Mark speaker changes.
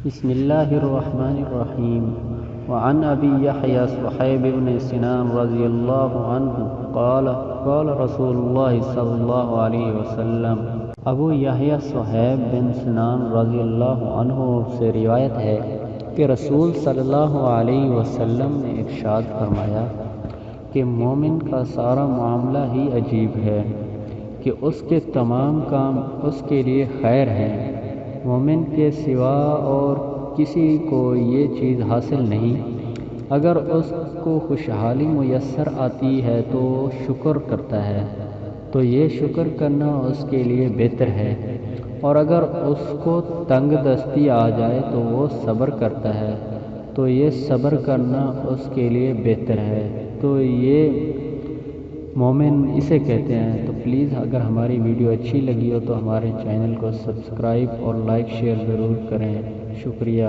Speaker 1: بسم اللہ الرحمن الرحیم وعن ابی یحییٰ صہیب بن سنان رضی اللہ عنہ قال قال رسول اللہ صلی اللہ علیہ وسلم۔ ابو یحییٰ صہیب بن سنان رضی اللہ عنہ سے روایت ہے کہ رسول صلی اللہ علیہ وسلم نے ارشاد فرمایا کہ مومن کا سارا معاملہ ہی عجیب ہے کہ اس کے تمام کام اس کے لیے خیر ہیں۔ مومن کے سوا اور کسی کو یہ چیز حاصل نہیں۔ اگر اس کو خوشحالی میسر آتی ہے تو شکر کرتا ہے تو یہ شکر کرنا اس کے لیے بہتر ہے، اور اگر اس کو تنگ دستی آ جائے تو وہ صبر کرتا ہے تو یہ صبر کرنا اس کے لیے بہتر ہے۔ تو یہ مومن اسے کہتے ہیں۔ تو پلیز اگر ہماری ویڈیو اچھی لگی ہو تو ہمارے چینل کو سبسکرائب اور لائک شیئر ضرور کریں۔ شکریہ۔